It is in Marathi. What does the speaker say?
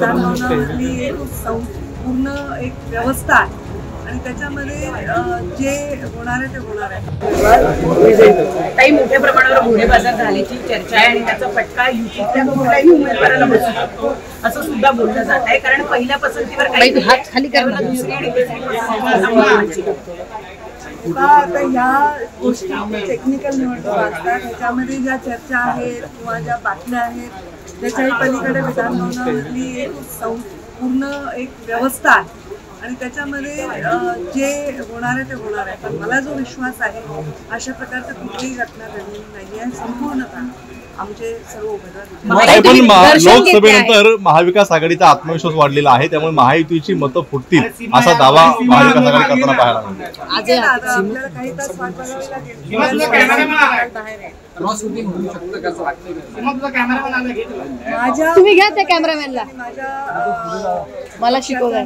विधानभवनामधली एक पूर्ण एक व्यवस्था आहे आणि त्याच्यामध्ये जे होणार आहे ते होणार आहे. काही मोठ्या प्रमाणावर घोडेबाजार झाल्याची चर्चा आहे आणि त्याचा फटका युतीतल्या कुठल्याही उमेदवाराला बसू शकतो असं सुद्धा बोललं जात आहे. कारण पहिल्या पसंतीवर काही हात खाली करायला दुसरी आणि तिसरी पसंती आता ह्या गोष्टी टेक्निकल निवडणुका असतात. ह्याच्यामध्ये ज्या चर्चा आहेत किंवा ज्या बातम्या आहेत त्याच्याही पलीकडे विधानभवनामधली एक पूर्ण एक व्यवस्था आहे आणि त्याच्यामध्ये जे होणार आहे ते होणार आहे. पण मला जो विश्वास आहे अशा प्रकारचं कुठलीही घटना घडलेली नाही आहे. संपूर्णतः आमचे सर्व उमेदवार लोकसभेनंतर महाविकास आघाडीचा आत्मविश्वास वाढलेला आहे, त्यामुळे महायुतीची मतं फुटतील असा दावा महाविकास आघाडी करताना पाहायला मिळतो. आपल्याला काही तास वाट बघावी लागेल. तुम्ही घ्या त्या कॅमेरामॅनला, मला शिकवलं.